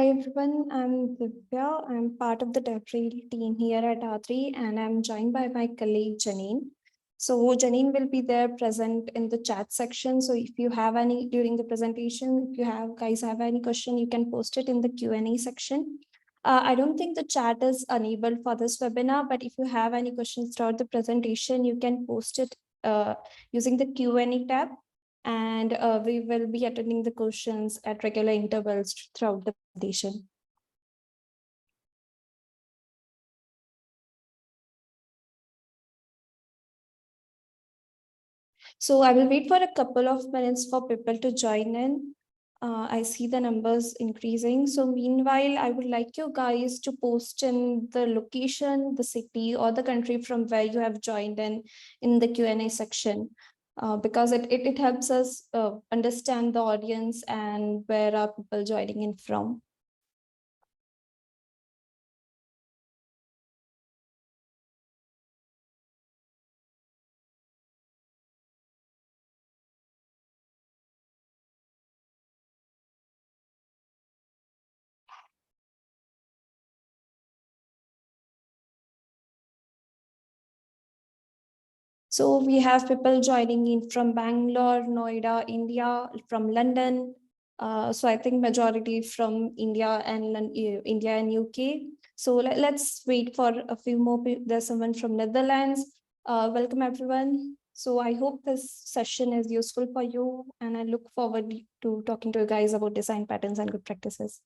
Hi everyone, I'm Divya. I'm part of the delivery team here at R3 and I'm joined by my colleague Janine. So Janine will be there present in the chat section. So if you have any during the presentation, if you have any question, you can post it in the Q&A section. I don't think the chat is enabled for this webinar, but if you have any questions throughout the presentation, you can post it using the Q&A tab. And we will be attending the questions at regular intervals throughout the presentation. So I will wait for a couple of minutes for people to join in. I see the numbers increasing. So meanwhile, I would like you guys to post in the location, the city or the country from where you have joined in the Q&A section. Because it helps us understand the audience and where are people joining in from. So we have people joining in from Bangalore, Noida, India, from London. So I think majority from India and UK. So let's wait for a few more people. There's someone from Netherlands. Welcome everyone. So I hope this session is useful for you and I look forward to talking to you guys about design patterns and good practices.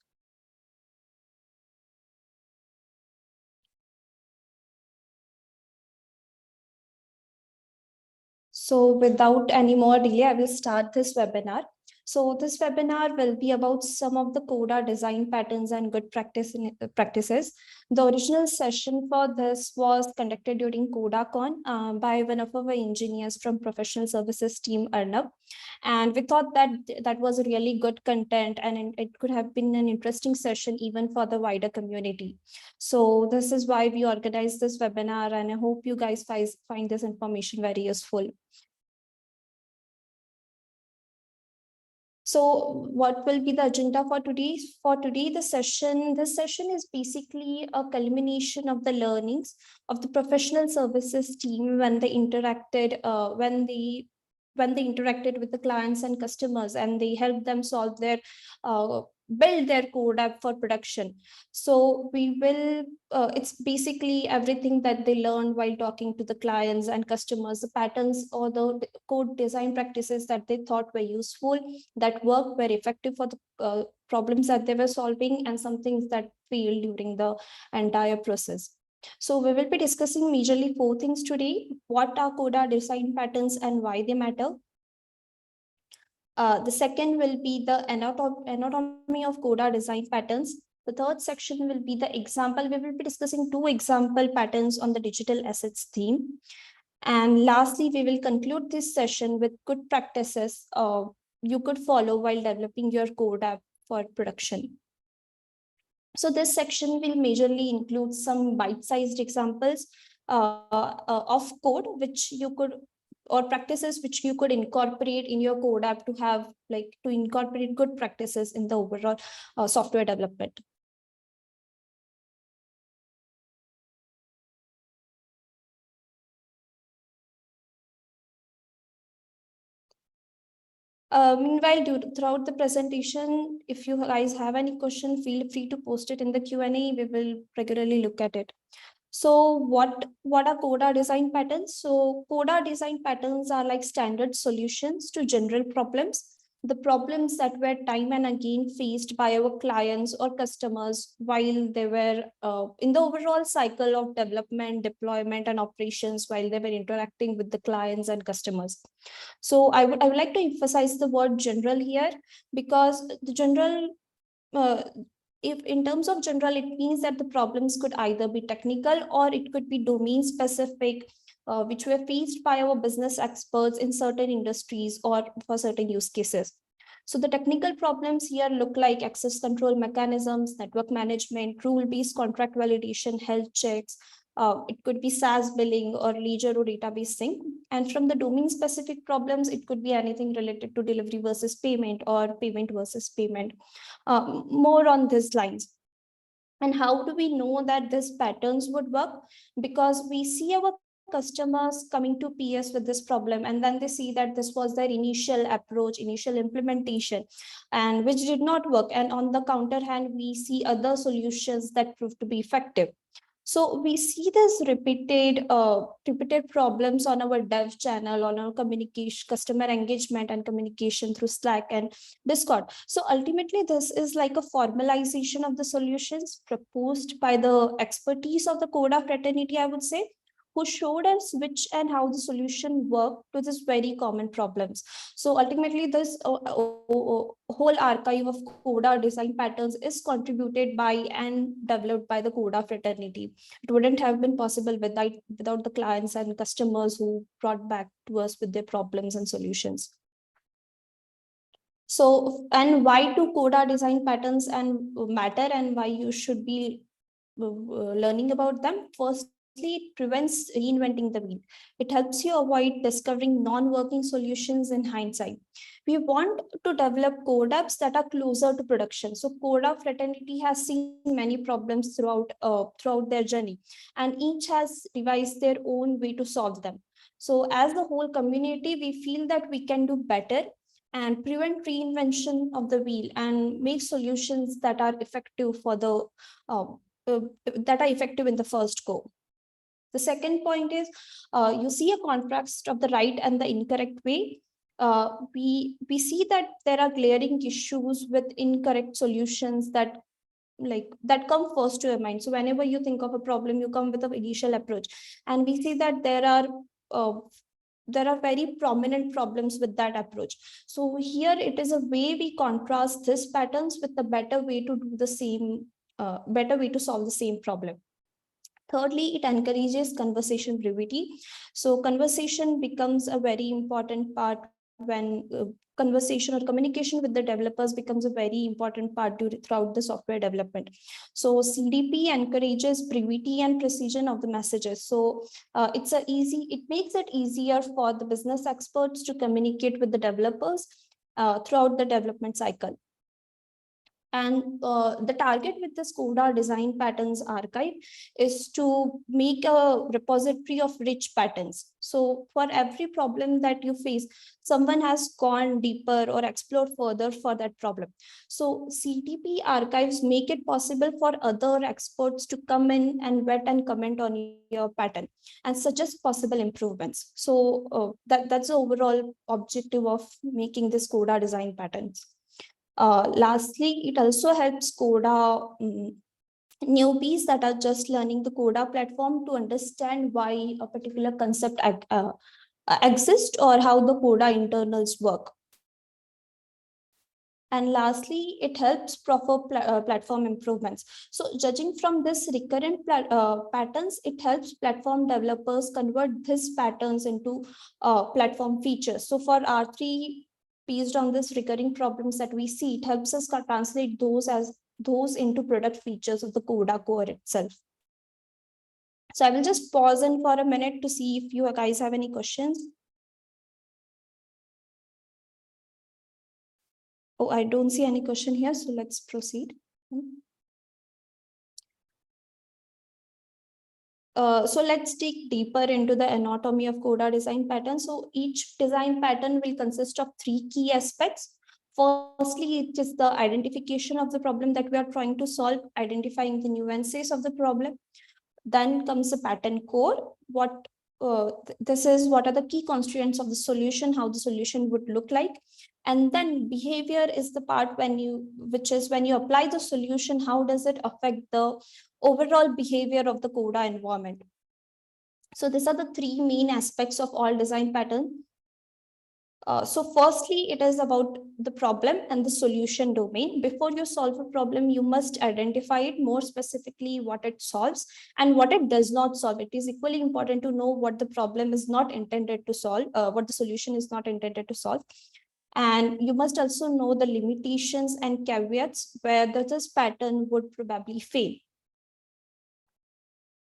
So without any more delay, I will start this webinar. So this webinar will be about some of the Corda design patterns and good practices. The original session for this was conducted during CodaCon by one of our engineers from professional services team, Arnab. And we thought that that was a really good content and it could have been an interesting session even for the wider community. So this is why we organized this webinar and I hope you guys find this information very useful. So what will be the agenda for today? For today, this session is basically a culmination of the learnings of the professional services team when they interacted, with the clients and customers, and they helped them solve their build their code app for production. So we will it's basically everything that they learned while talking to the clients and customers, the patterns or the code design practices that they thought were useful, that work very effective for the problems that they were solving, and some things that failed during the entire process. So we will be discussing majorly 4 things today: what are Coda design patterns and why they matter. The second will be the anatomy of Coda design patterns. The third section will be the example. We will be discussing 2 example patterns on the digital assets theme. And lastly, we will conclude this session with good practices you could follow while developing your code app for production. So this section will majorly include some bite-sized examples of code which you could, or practices which you could incorporate in your code app to incorporate good practices in the overall software development. Meanwhile, throughout the presentation, if you guys have any question, feel free to post it in the Q&A. We will regularly look at it. So what are Coda design patterns? So Coda design patterns are like standard solutions to general problems. The problems that were time and again faced by our clients or customers while they were in the overall cycle of development, deployment, and operations while they were interacting with the clients and customers. So I would like to emphasize the word general here, because the general if in terms of general, it means that the problems could either be technical or it could be domain specific, which were faced by our business experts in certain industries or for certain use cases. So the technical problems here look like access control mechanisms, network management, rule-based contract validation, health checks. It could be SaaS billing or ledger or database sync. And from the domain specific problems, it could be anything related to delivery versus payment or payment versus payment, more on these lines. And how do we know that these patterns would work? Because we see our customers coming to PS with this problem, and then they see that this was their initial approach, initial implementation, and which did not work. And on the counter hand, we see other solutions that proved to be effective. So we see this repeated problems on our dev channel, on our communication, customer engagement and communication through Slack and Discord. So ultimately, this is like a formalization of the solutions proposed by the expertise of the Coda fraternity, I would say, who showed us which and how the solution worked to this very common problems. So ultimately, this whole archive of Coda design patterns is contributed by and developed by the Coda fraternity. It wouldn't have been possible without the clients and customers who brought back to us with their problems and solutions. So, and why do Coda design patterns and matter, and why you should be learning about them? Firstly, it prevents reinventing the wheel. It helps you avoid discovering non-working solutions in hindsight. We want to develop code apps that are closer to production. So Coda fraternity has seen many problems throughout their journey, and each has devised their own way to solve them. So as the whole community, we feel that we can do better and prevent reinvention of the wheel and make solutions that are effective for the uh, that are effective in the first go. The second point is, you see a contrast of the right and the incorrect way. We see that there are glaring issues with incorrect solutions that come first to your mind. So whenever you think of a problem, you come with an initial approach, and we see that uh, there are very prominent problems with that approach. So here it is a way we contrast these patterns with a better way to do the same, better way to solve the same problem. Thirdly, it encourages conversation brevity. So conversation becomes a very important part when conversation or communication with the developers becomes a very important part throughout the software development. So CDP encourages brevity and precision of the messages. So it makes it easier for the business experts to communicate with the developers throughout the development cycle. And the target with this Coda design patterns archive is to make a repository of rich patterns. So for every problem that you face, someone has gone deeper or explored further for that problem. So CTP archives make it possible for other experts to come in and vet and comment on your pattern and suggest possible improvements. So that's the overall objective of making this Coda design patterns. Lastly, it also helps Coda newbies that are just learning the Coda platform to understand why a particular concept exists or how the Coda internals work. And lastly, it helps proper platform improvements. So judging from this recurrent patterns, it helps platform developers convert these patterns into platform features. So for R3, based on this recurring problems that we see, it helps us translate those into product features of the Coda core itself. So I will just pause in for a minute to see if you guys have any questions. Oh, I don't see any question here, so let's proceed. So let's dig deeper into the anatomy of Coda design pattern. So each design pattern will consist of three key aspects. Firstly, it is the identification of the problem that we are trying to solve, identifying the nuances of the problem. Then comes the pattern core. What are the key constraints of the solution, how the solution would look like. And then behavior is the part which is when you apply the solution, how does it affect the overall behavior of the Coda environment. So these are the three main aspects of all design pattern. So firstly, it is about the problem and the solution domain. Before you solve a problem, you must identify it more specifically, what it solves and what it does not solve. It is equally important to know what the problem is not intended to solve, what the solution is not intended to solve. And you must also know the limitations and caveats where this pattern would probably fail.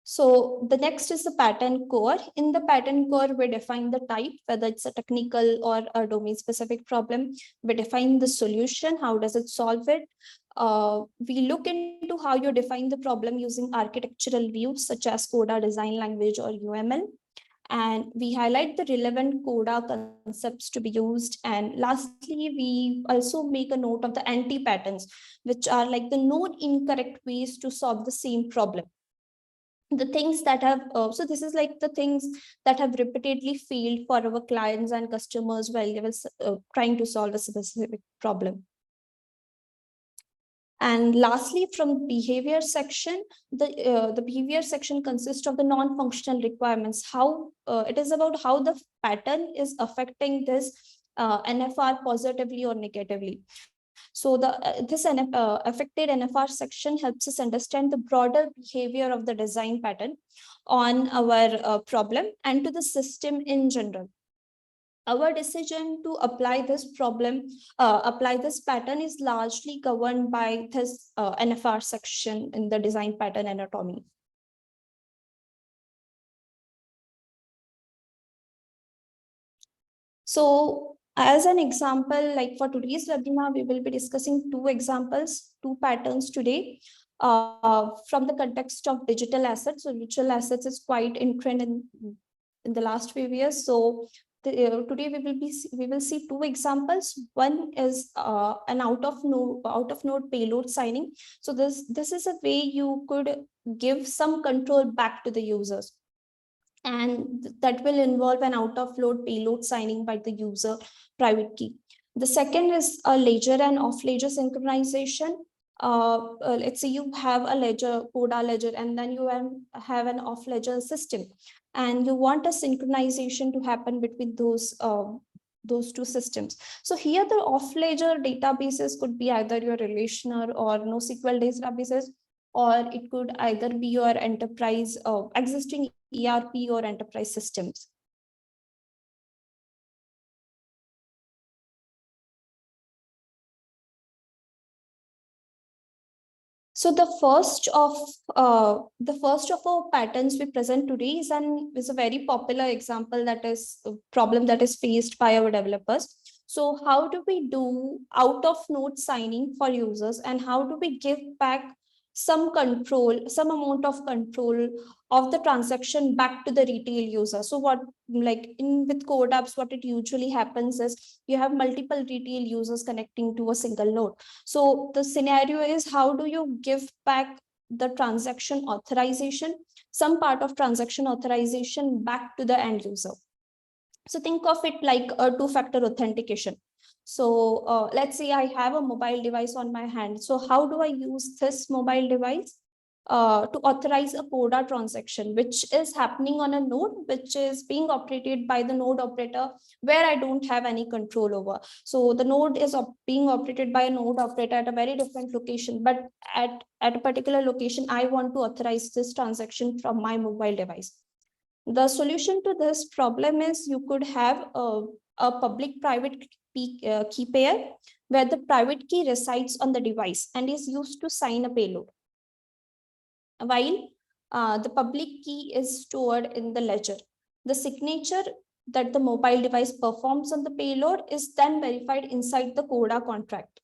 So the next is the pattern core. In the pattern core, we define the type, whether it's a technical or a domain specific problem. We define the solution, how does it solve it. We look into how you define the problem using architectural views such as Corda design language or UML. And we highlight the relevant Corda concepts to be used. And lastly, we also make a note of the anti-patterns, which are like the known incorrect ways to solve the same problem. The things that have so this is like the things that have repeatedly failed for our clients and customers while they were trying to solve a specific problem. And lastly, from behavior section, the behavior section consists of the non-functional requirements, how it is about how the pattern is affecting this NFR positively or negatively. So this affected NFR section helps us understand the broader behavior of the design pattern on our problem and to the system in general. Our decision to apply this pattern is largely governed by this NFR section in the design pattern anatomy. So as an example, like for today's webinar, we will be discussing two examples, two patterns today from the context of digital assets. So digital assets is quite in trend in the last few years. So today we will see two examples. One is an out of node payload signing. So this is a way you could give some control back to the users, and that will involve an out of load payload signing by the user private key. The second is a ledger and off ledger synchronization. Let's say you have a ledger, Corda ledger, and then you have an off ledger system, and you want a synchronization to happen between those two systems. So here the off ledger databases could be either your relational or NoSQL databases, or it could either be your enterprise existing ERP or enterprise systems. So the first of our patterns we present today is a very popular example, that is a problem that is faced by our developers. So how do we do out of node signing for users, and how do we give back some control, some amount of control of the transaction back to the retail user? So what, like in with code apps, what it usually happens is you have multiple retail users connecting to a single node. So the scenario is, how do you give back the transaction authorization, some part of transaction authorization back to the end user? So think of it like a two-factor authentication. So let's say I have a mobile device on my hand. So how do I use this mobile device to authorize a Corda transaction, which is happening on a node, which is being operated by the node operator, where I don't have any control over. So the node is being operated by a node operator at a very different location, but at a particular location, I want to authorize this transaction from my mobile device. The solution to this problem is you could have a public-private key pair, where the private key resides on the device and is used to sign a payload, while the public key is stored in the ledger. The signature that the mobile device performs on the payload is then verified inside the Corda contract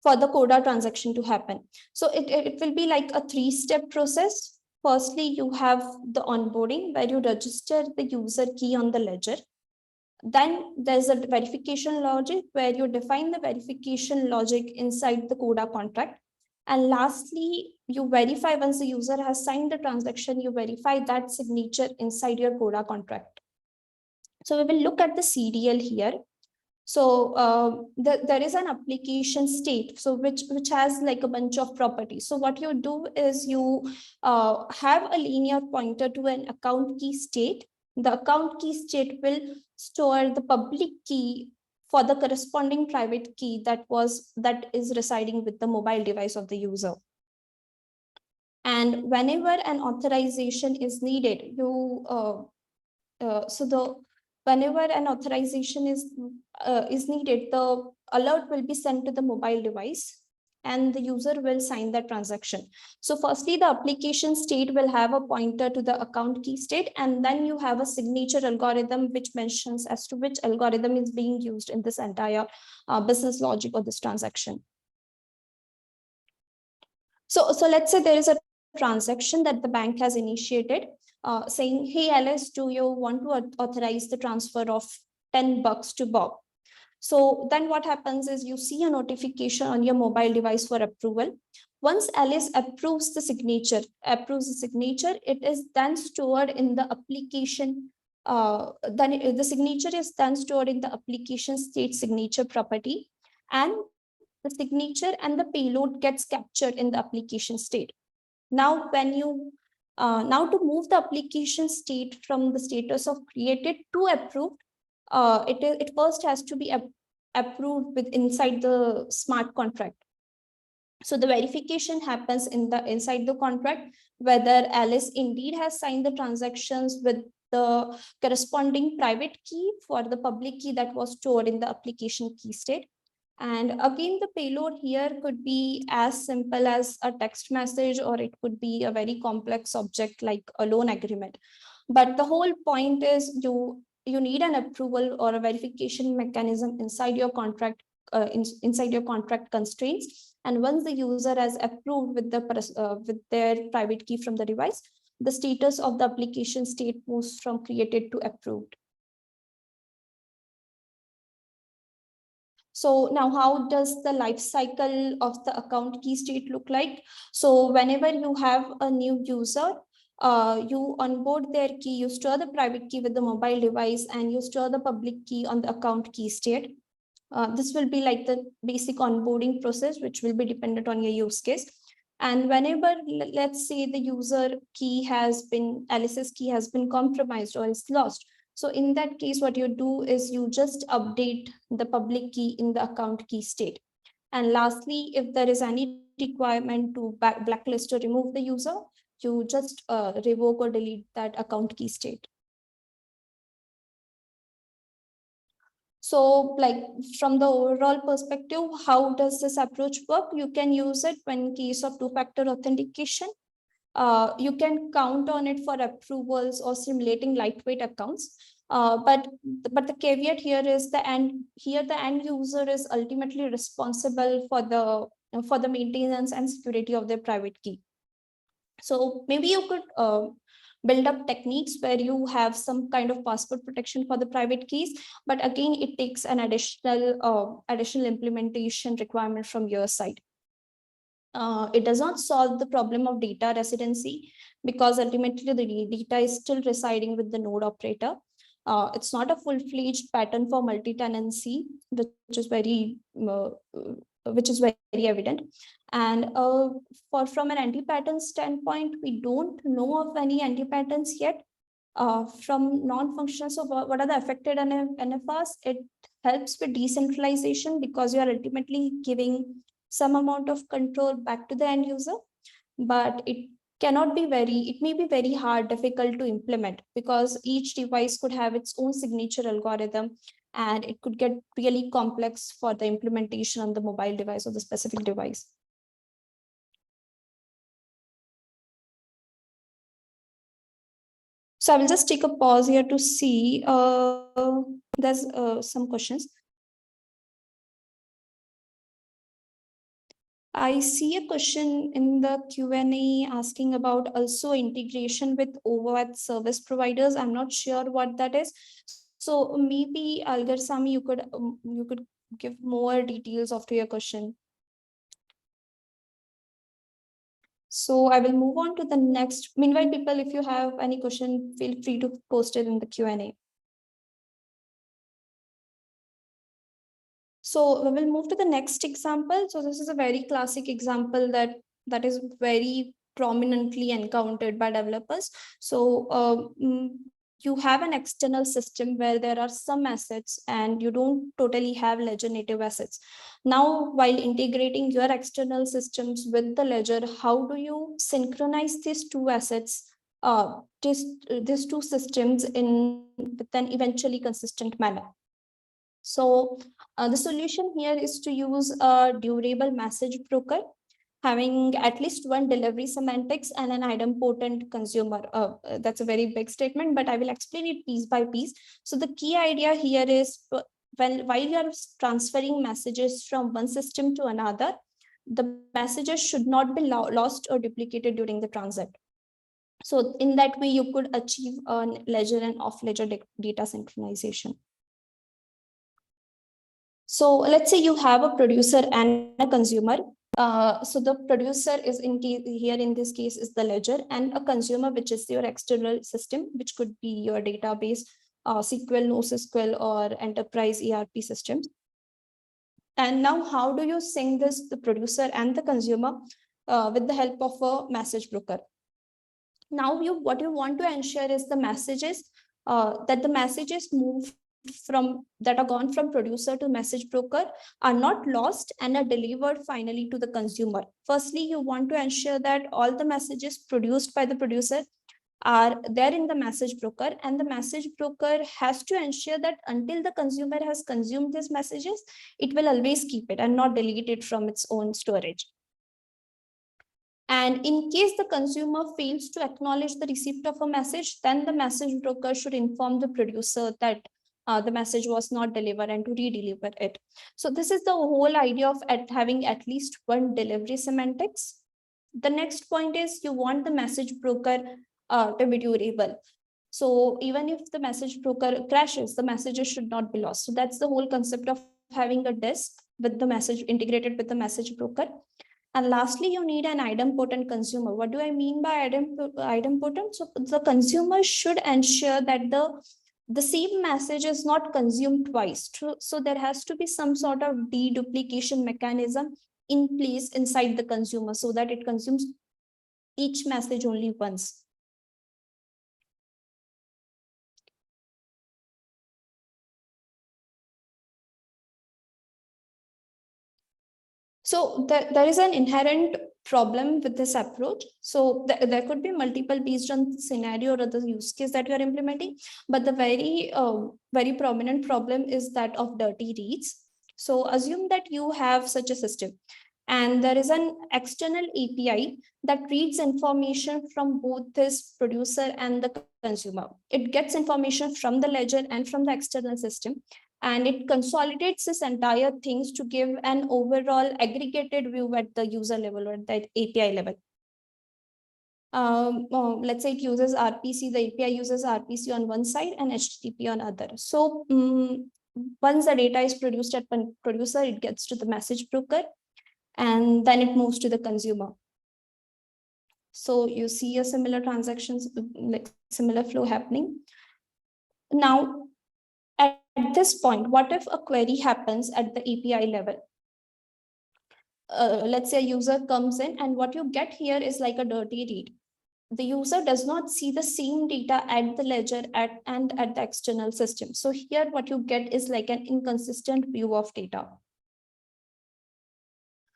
for the Corda transaction to happen. So it will be like a three-step process. Firstly, you have the onboarding, where you register the user key on the ledger. Then there's a verification logic, where you define the verification logic inside the Corda contract. And lastly, you verify, once the user has signed the transaction, you verify that signature inside your Corda contract. So we will look at the CDL here. So there is an application state, so which has like a bunch of properties. So what you do is you have a linear pointer to an account key state. The account key state will store the public key for the corresponding private key that is residing with the mobile device of the user. And whenever an authorization is needed, whenever an authorization is needed, the alert will be sent to the mobile device, and the user will sign that transaction. So firstly, the application state will have a pointer to the account key state, and then you have a signature algorithm which mentions as to which algorithm is being used in this entire business logic or this transaction. So let's say there is a transaction that the bank has initiated, saying, "Hey Alice, do you want to authorize the transfer of $10 to Bob?" So then what happens is you see a notification on your mobile device for approval. Once Alice approves the signature, it is then stored in the application. Then the signature is then stored in the application state signature property, and the signature and the payload gets captured in the application state. Now, now to move the application state from the status of created to approved, it first has to be approved with inside the smart contract. So the verification happens inside the contract whether Alice indeed has signed the transactions with the corresponding private key for the public key that was stored in the application key state. And again, the payload here could be as simple as a text message, or it could be a very complex object like a loan agreement. But the whole point is you need an approval or a verification mechanism inside your contract, inside your contract constraints. And once the user has approved with their private key from the device, the status of the application state moves from created to approved. So now how does the life cycle of the account key state look like? So whenever you have a new user, you onboard their key, you store the private key with the mobile device, and you store the public key on the account key state. This will be like the basic onboarding process, which will be dependent on your use case. And whenever, let's say the user key has been, Alice's key has been compromised or is lost. So in that case, what you do is you just update the public key in the account key state. And lastly, if there is any requirement to blacklist or remove the user, you just revoke or delete that account key state. So like from the overall perspective, how does this approach work? You can use it when case of two-factor authentication. You can count on it for approvals or simulating lightweight accounts. But the caveat here is the end user is ultimately responsible for the maintenance and security of their private key. So maybe you could build up techniques where you have some kind of password protection for the private keys, but again, it takes an additional implementation requirement from your side. It does not solve the problem of data residency, because ultimately the data is still residing with the node operator. It's not a full-fledged pattern for multi-tenancy, which is very evident. And from an anti-pattern standpoint, we don't know of any anti-patterns yet. From non-functional, so what are the affected NFRs? It helps with decentralization because you are ultimately giving some amount of control back to the end user, but it may be very difficult to implement, because each device could have its own signature algorithm, and it could get really complex for the implementation on the mobile device or the specific device. So I will just take a pause here to see there's some questions. I see a question in the Q&A asking about also integration with OAuth service providers. I'm not sure what that is. So maybe Algar Sami, you could give more details after your question. So I will move on to the next. Meanwhile, people, if you have any question, feel free to post it in the Q&A. So we will move to the next example. So this is a very classic example that is very prominently encountered by developers. So you have an external system where there are some assets and you don't totally have ledger native assets. Now, while integrating your external systems with the ledger, how do you synchronize these two assets, these two systems with an eventually consistent manner? So the solution here is to use a durable message broker having at least one delivery semantics and an idempotent consumer. That's a very big statement, but I will explain it piece by piece. So the key idea here is while you are transferring messages from one system to another, the messages should not be lost or duplicated during the transit. So in that way, you could achieve a ledger and off-ledger data synchronization. So let's say you have a producer and a consumer. So the producer is here in this case is the ledger, and a consumer, which is your external system, which could be your database, SQL, NoSQL, or enterprise ERP systems. And now how do you sync this, the producer and the consumer, with the help of a message broker? Now what you want to ensure is the messages, that the messages move that are gone from producer to message broker are not lost and are delivered finally to the consumer. Firstly, you want to ensure that all the messages produced by the producer are there in the message broker, and the message broker has to ensure that until the consumer has consumed these messages, it will always keep it and not delete it from its own storage. And in case the consumer fails to acknowledge the receipt of a message, then the message broker should inform the producer that the message was not delivered and to re-deliver it. So this is the whole idea of having at least one delivery semantics. The next point is you want the message broker to be durable. So even if the message broker crashes, the messages should not be lost. So that's the whole concept of having a disk with the message integrated with the message broker. And lastly, you need an idempotent consumer. What do I mean by idempotent? So the consumer should ensure that the same message is not consumed twice. So there has to be some sort of deduplication mechanism in place inside the consumer so that it consumes each message only once. So there is an inherent problem with this approach. So there could be multiple based on the scenario or the use case that you are implementing, but the very prominent problem is that of dirty reads. So assume that you have such a system, and there is an external API that reads information from both this producer and the consumer. It gets information from the ledger and from the external system, and it consolidates this entire things to give an overall aggregated view at the user level or at the API level. Let's say it uses RPC, the API uses RPC on one side and HTTP on other. So once the data is produced at producer, it gets to the message broker, and then it moves to the consumer. So you see a similar transactions, like similar flow happening. Now, at this point, what if a query happens at the API level? Let's say a user comes in, and what you get here is like a dirty read. The user does not see the same data at the ledger and at the external system. So here what you get is like an inconsistent view of data.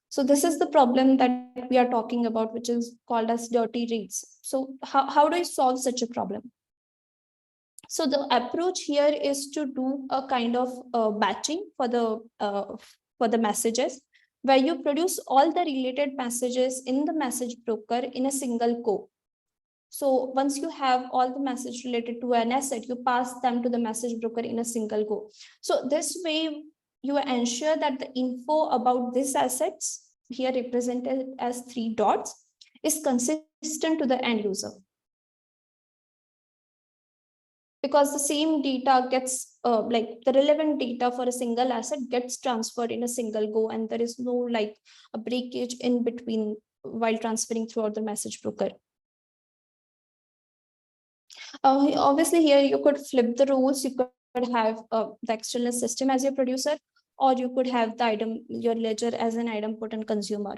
So this is the problem that we are talking about, which is called as dirty reads. So how do I solve such a problem? So the approach here is to do a kind of batching for the messages, where you produce all the related messages in the message broker in a single core. So once you have all the message related to an asset, you pass them to the message broker in a single go. So this way you ensure that the info about these assets, here represented as 3 dots, is consistent to the end user. Because the same data gets like the relevant data for a single asset gets transferred in a single go, and there is no like a breakage in between while transferring throughout the message broker. Obviously here you could flip the roles. You could have the external system as your producer, or you could have your ledger as an idempotent consumer.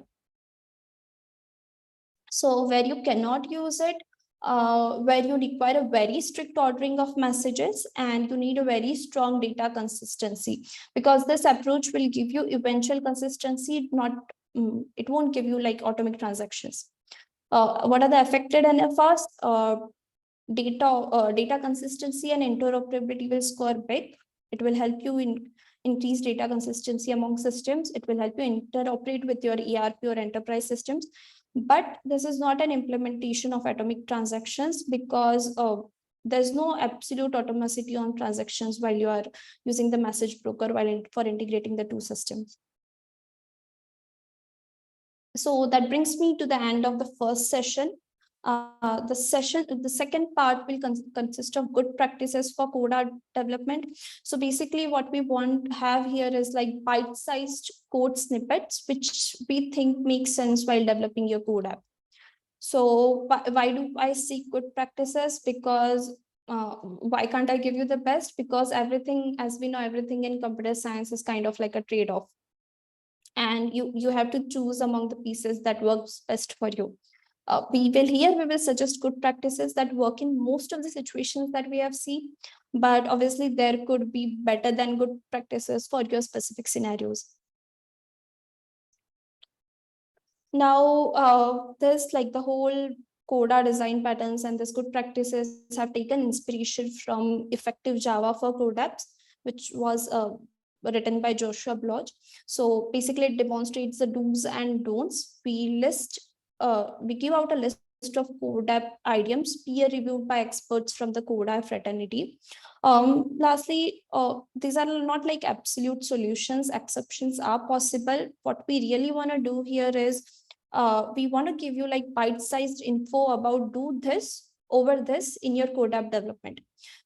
So where you cannot use it, where you require a very strict ordering of messages and you need a very strong data consistency, because this approach will give you eventual consistency, not it won't give you like atomic transactions. What are the affected NFRs? Data consistency and interoperability will score big. It will help you in increase data consistency among systems. It will help you interoperate with your ERP or enterprise systems. But this is not an implementation of atomic transactions, because there's no absolute automaticity on transactions while you are using the message broker for integrating the two systems. So that brings me to the end of the first session. The second part will consist of good practices for Corda development. So basically what we want to have here is like bite-sized code snippets, which we think makes sense while developing your code app. So why do I seek good practices? Because why can't I give you the best? Because everything, as we know, everything in computer science is kind of like a trade-off. And you have to choose among the pieces that works best for you. We will suggest good practices that work in most of the situations that we have seen, but obviously there could be better than good practices for your specific scenarios. Now, this like the whole Corda design patterns and this good practices have taken inspiration from effective Java for code apps, which was written by Joshua Bloch. So basically, it demonstrates the do's and don'ts. We give out a list of code app idioms peer reviewed by experts from the Corda fraternity. Lastly, these are not like absolute solutions. Exceptions are possible. What we really want to do here is we want to give you like bite-sized info about do this over this in your code app development.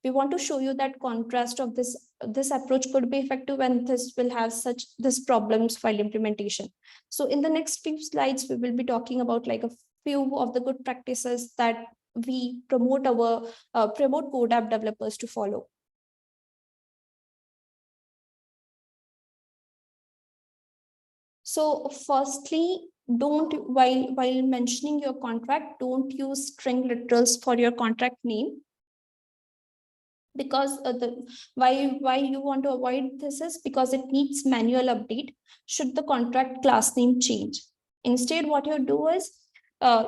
We want to show you that contrast of this approach could be effective and this will have this problems while implementation. So in the next few slides, we will be talking about like a few of the good practices that we promote code app developers to follow. So firstly, while mentioning your contract, don't use string literals for your contract name, because why you want to avoid this is because it needs manual update should the contract class name change. Instead, what you do is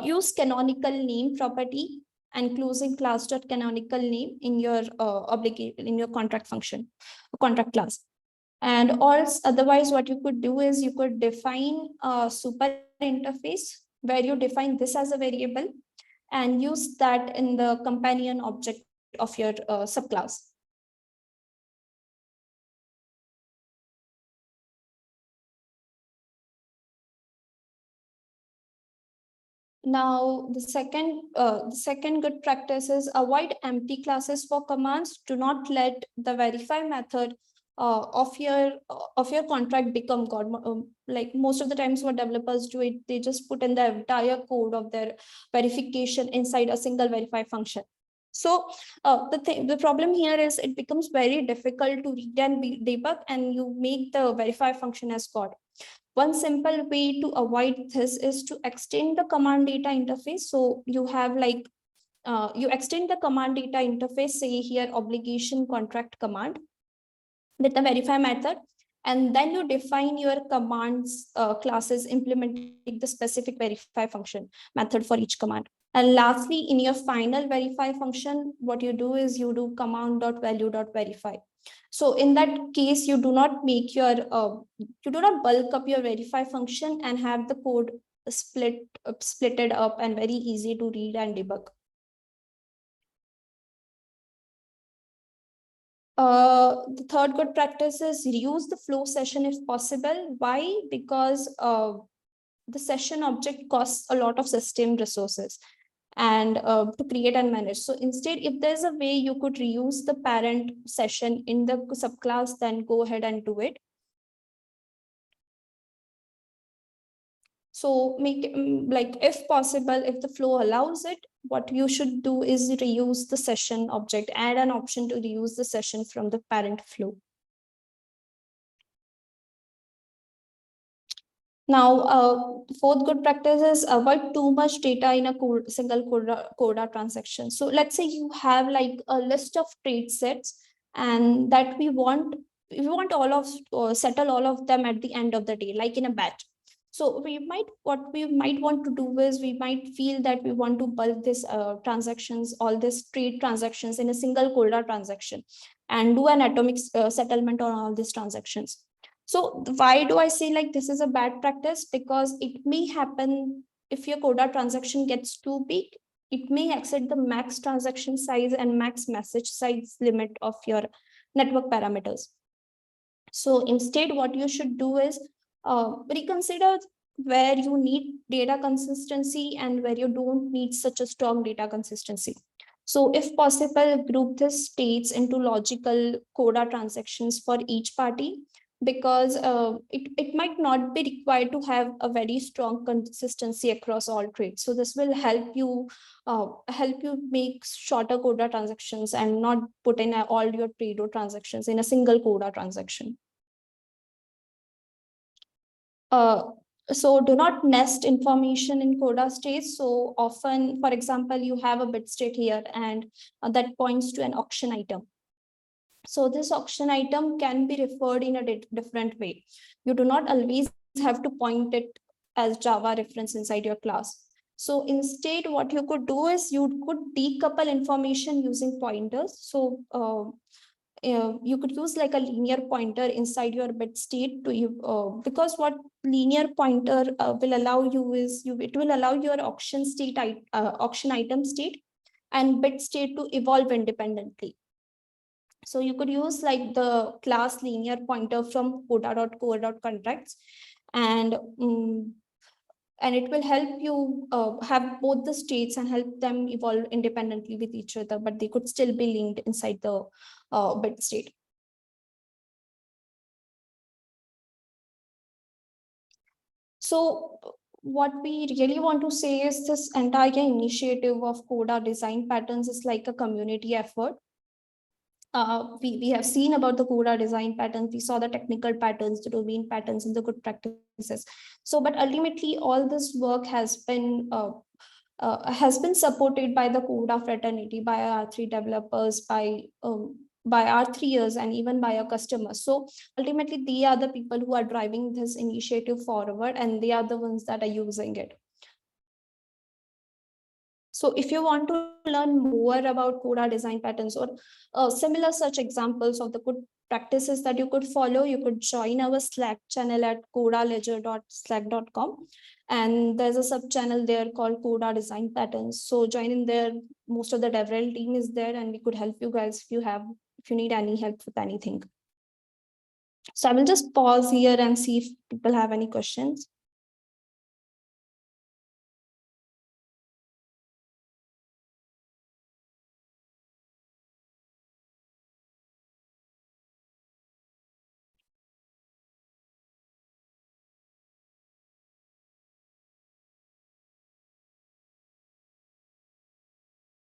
use canonical name property and closing class dot canonical name in your in your contract function, contract class. And also, otherwise, what you could do is you could define a super interface where you define this as a variable and use that in the companion object of your subclass. Now, the second good practice is avoid empty classes for commands. Do not let the verify method of your contract become God. Like most of the times, what developers do, they just put in the entire code of their verification inside a single verify function. So the problem here is it becomes very difficult to read and debug, and you make the verify function as God. One simple way to avoid this is to extend the command data interface. So you have like, you extend the command data interface, say here obligation contract command with the verify method, and then you define your commands classes implementing the specific verify function method for each command. And lastly, in your final verify function, what you do is you do command.value.verify. So in that case, you do not make your, you do not bulk up your verify function and have the code splitted up and very easy to read and debug. The third good practice is reuse the flow session if possible. Why? Because the session object costs a lot of system resources and to create and manage. So instead, if there's a way you could reuse the parent session in the subclass, then go ahead and do it. So make like if possible, if the flow allows it, what you should do is reuse the session object, add an option to reuse the session from the parent flow. Now, fourth good practice is avoid too much data in a single Corda transaction. So let's say you have like a list of trade sets, and that we want all of settle all of them at the end of the day, like in a batch. So what we might want to do is we might feel that we want to bulk this transactions, all these trade transactions in a single Corda transaction and do an atomic settlement on all these transactions. So why do I say like this is a bad practice? Because it may happen if your Corda transaction gets too big, it may exceed the max transaction size and max message size limit of your network parameters. So instead, what you should do is reconsider where you need data consistency and where you don't need such a strong data consistency. So if possible, group the states into logical Coda transactions for each party, because it might not be required to have a very strong consistency across all trades. So this will help you make shorter Coda transactions and not put in all your trade or transactions in a single Coda transaction. Uh, so do not nest information in Coda states. So often, for example, you have a bit state here and that points to an auction item. So this auction item can be referred in a different way. You do not always have to point it as Java reference inside your class. So instead, what you could do is you could decouple information using pointers. So you could use like a linear pointer inside your bit state to you because what linear pointer will allow you is it will allow your auction item state and bit state to evolve independently. So you could use like the class linear pointer from coda.core.contracts and and it will help you have both the states and help them evolve independently with each other, but they could still be linked inside the bit state. So what we really want to say is this entire initiative of Coda design patterns is like a community effort. We have seen about the Coda design patterns, we saw the technical patterns, the domain patterns, and the good practices. So, but ultimately, all this work has been supported by the Coda fraternity, by our R3 developers, by our R3ers, and even by our customers. So ultimately, they are the people who are driving this initiative forward, and they are the ones that are using it. So if you want to learn more about Coda design patterns or similar such examples of the good practices that you could follow, you could join our Slack channel at codaledger.slack.com. And there's a sub channel there called Coda design patterns. So join in there. Most of the DevRel team is there, and we could help you guys if you need any help with anything. So I will just pause here and see if people have any questions.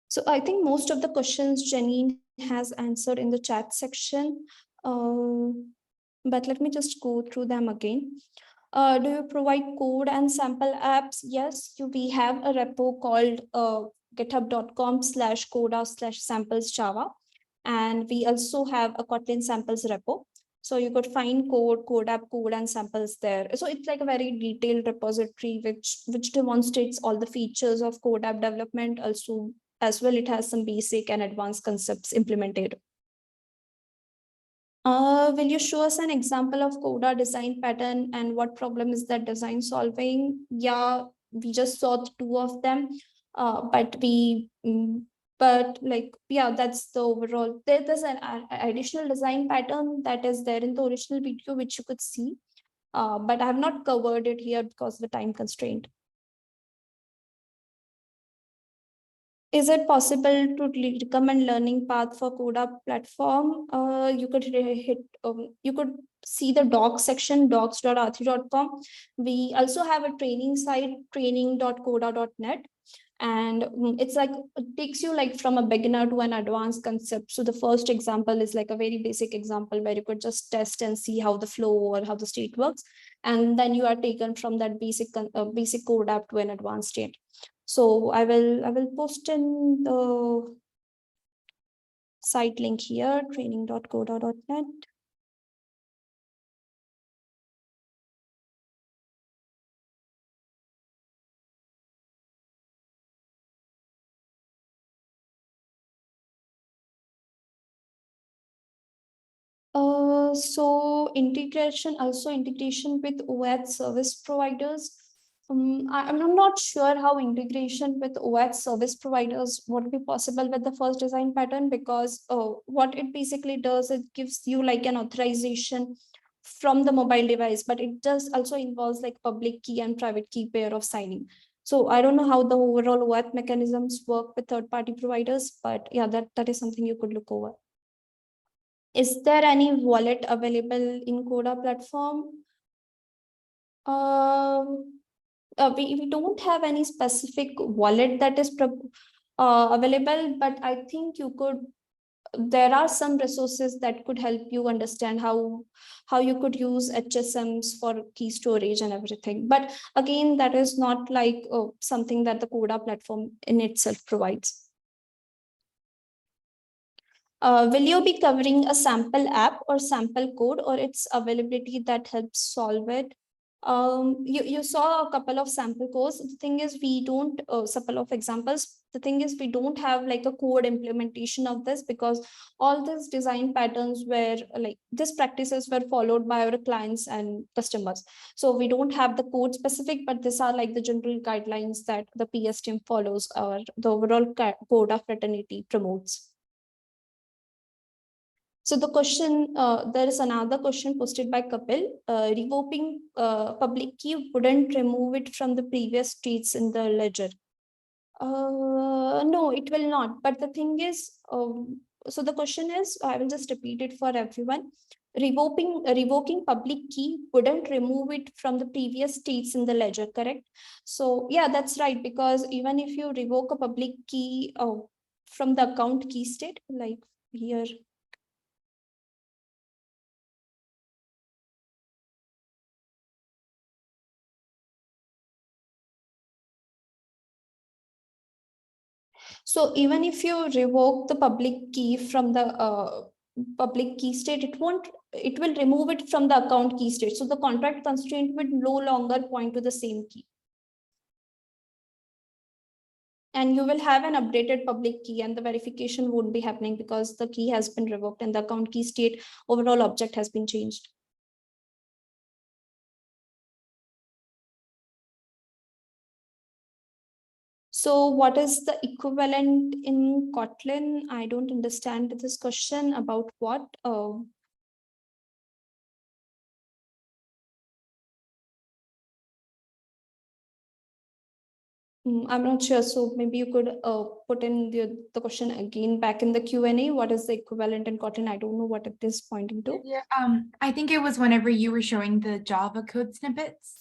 So I think most of the questions Janine has answered in the chat section, but let me just go through them again. Do you provide code and sample apps? Yes, we have a repo called github.com/coda/samples Java. And we also have a Kotlin samples repo. So you could find code app, code and samples there. So it's like a very detailed repository which demonstrates all the features of code app development. Also, as well, it has some basic and advanced concepts implemented. Will you show us an example of Coda design pattern and what problem is that design solving? Yeah, we just saw two of them, but like, yeah, that's the overall. There's an additional design pattern that is there in the original video, which you could see, but I have not covered it here because of the time constraint. Is it possible to recommend learning path for Coda platform? You could see the docs section, docs.r3.com. We also have a training site, training.coda.net. And it's like, it takes you like from a beginner to an advanced concept. So the first example is like a very basic example where you could just test and see how the flow or how the state works. And then you are taken from that basic code app to an advanced state. So I will post in the site link here, training.coda.net. So integration with OS service providers. I'm not sure how integration with OS service providers would be possible with the first design pattern, because what it basically does, it gives you like an authorization from the mobile device, but it does also involves like public key and private key pair of signing. So I don't know how the overall OAuth mechanisms work with third-party providers, but yeah, that is something you could look over. Is there any wallet available in Corda platform? We don't have any specific wallet that is available, but I think there are some resources that could help you understand how you could use HSMs for key storage and everything. But again, that is not like something that the Corda platform in itself provides. Will you be covering a sample app or sample code, or its availability that helps solve it? You saw a couple of sample codes. The thing is, we don't, couple of examples. The thing is, we don't have like a code implementation of this, because all these design patterns were like, these practices were followed by our clients and customers. So we don't have the code specific, but these are like the general guidelines that the PS team follows, or the overall code of fraternity promotes. So the question, there is another question posted by Kapil. Revoking public key wouldn't remove it from the previous states in the ledger. No, it will not. But the thing is, so the question is, I will just repeat it for everyone. Revoking public key wouldn't remove it from the previous states in the ledger, correct? So yeah, that's right. Because even if you revoke a public key from the account key state, like here, so even if you revoke the public key from the public key state, it will remove it from the account key state. So the contract constraint would no longer point to the same key. And you will have an updated public key, and the verification won't be happening because the key has been revoked and the account key state overall object has been changed. So what is the equivalent in Kotlin? I don't understand this question. About what? I'm not sure. So maybe you could put in the question again back in the Q&A. What is the equivalent in Kotlin? I don't know what it is pointing to. Yeah, I think it was whenever you were showing the Java code snippets.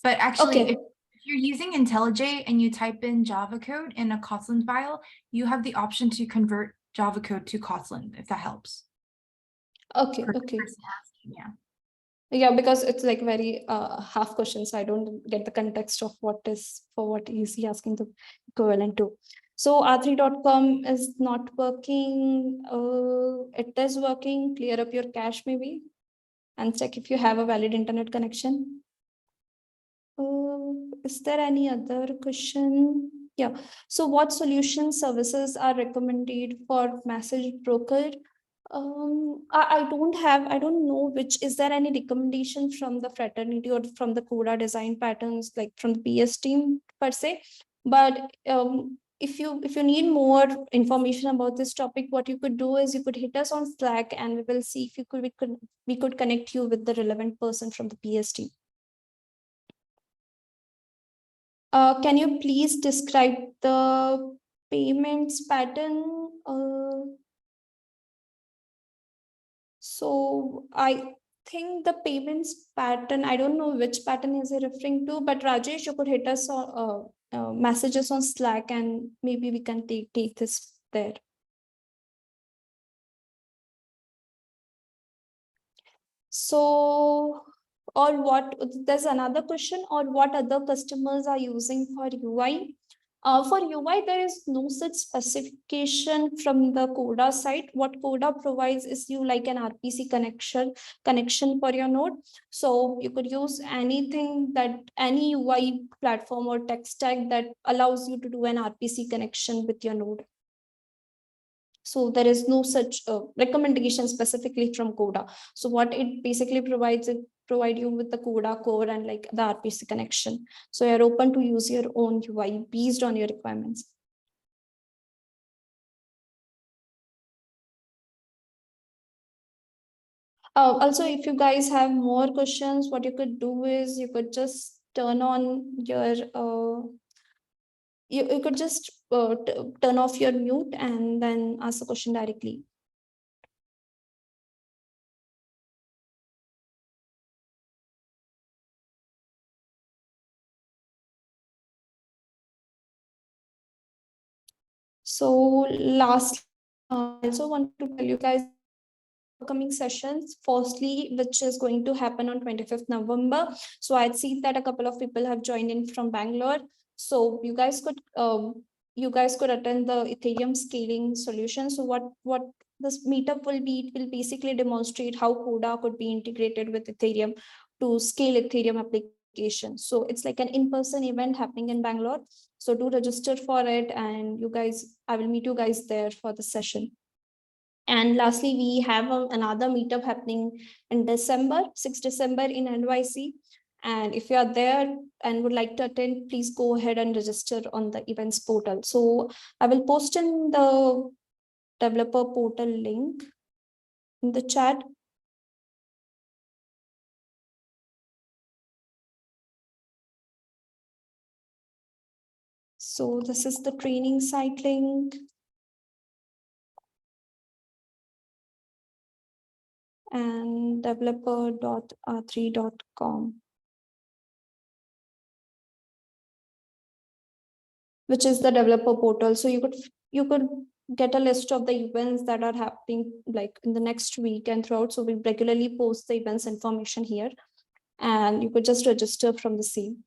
But actually, Okay. if you're using IntelliJ and you type in Java code in a Kotlin file, you have the option to convert Java code to Kotlin, if that helps. Okay. Okay. Yeah. Yeah, because it's like very half question, so I don't get the context of what is he asking the equivalent to. So r3.com is not working. It is working. Clear up your cache maybe, and check if you have a valid internet connection. Is there any other question? Yeah. So what solution services are recommended for message broker? I don't know which, is there any recommendation from the fraternity or from the Coda design patterns, like from the PS team per se? But if you need more information about this topic, what you could do is you could hit us on Slack, and we will see if we could connect you with the relevant person from the PS team. Can you please describe the payments pattern? So I think the payments pattern, I don't know which pattern is he referring to, but Rajesh, you could hit us on messages on Slack, and maybe we can take this there. So, or what, there's another question, or what other customers are using for UI? For UI, there is no such specification from the Coda side. What Coda provides is you like an RPC connection for your node. So you could use anything, that any UI platform or tech stack that allows you to do an RPC connection with your node. So there is no such recommendation specifically from Corda. So what it basically provides, it provide you with the Corda core and like the RPC connection. So you're open to use your own UI based on your requirements. Also, if you guys have more questions, what you could do is you could just turn on your you could just turn off your mute and then ask the question directly. So last, I also want to tell you guys upcoming sessions. Firstly, which is going to happen on 25th November. So I'd see that a couple of people have joined in from Bangalore. So you guys could attend the Ethereum scaling solution. So what this meetup will be, it will basically demonstrate how Corda could be integrated with Ethereum to scale Ethereum application. So it's like an in-person event happening in Bangalore. So do register for it, and you guys, I will meet you guys there for the session. And lastly, we have another meetup happening in December, 6th December in NYC. And if you are there and would like to attend, please go ahead and register on the events portal. So I will post in the developer portal link in the chat. So this is the training site link. And developer.r3.com, which is the developer portal. So you could get a list of the events that are happening like in the next week and throughout. So we regularly post the events information here, and you could just register from the same.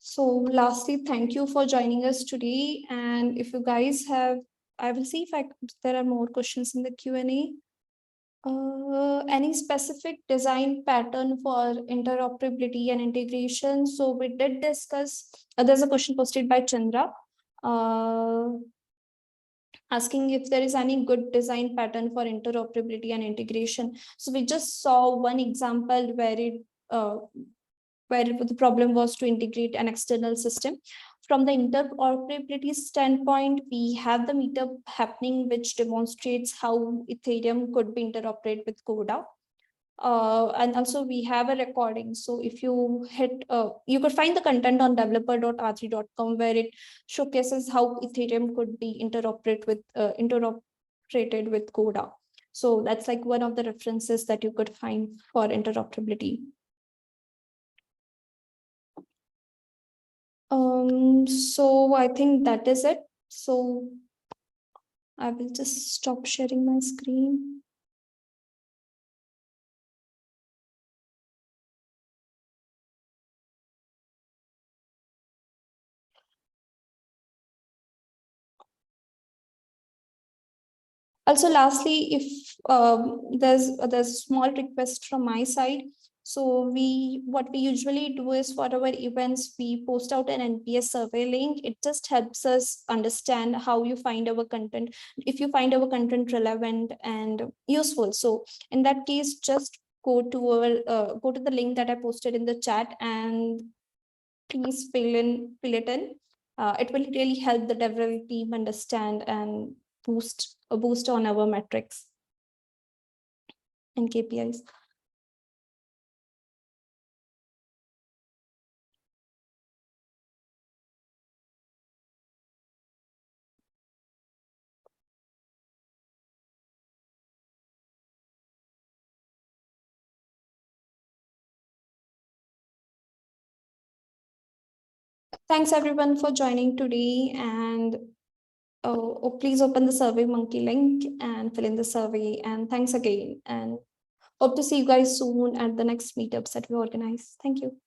So lastly, thank you for joining us today. And if you guys have, I will see if there are more questions in the Q&A. Any specific design pattern for interoperability and integration? So we did discuss, there's a question posted by Chandra, asking if there is any good design pattern for interoperability and integration. So we just saw one example where the problem was to integrate an external system. From the interoperability standpoint, we have the meetup happening, which demonstrates how Ethereum could be interoperated with Corda. And also we have a recording. So if you hit, you could find the content on developer.r3.com, where it showcases how Ethereum could be interoperated with Corda. So that's like one of the references that you could find for interoperability. So I think that is it. So I will just stop sharing my screen. Also, lastly, if there's a small request from my side. So what we usually do is for our events, we post out an NPS survey link. It just helps us understand how you find our content, if you find our content relevant and useful. So in that case, just go to the link that I posted in the chat and please fill it in. It will really help the development team understand and boost on our metrics and KPIs. Thanks everyone for joining today, and please open the Survey Monkey link and fill in the survey. And thanks again, and hope to see you guys soon at the next meetups that we organize. Thank you.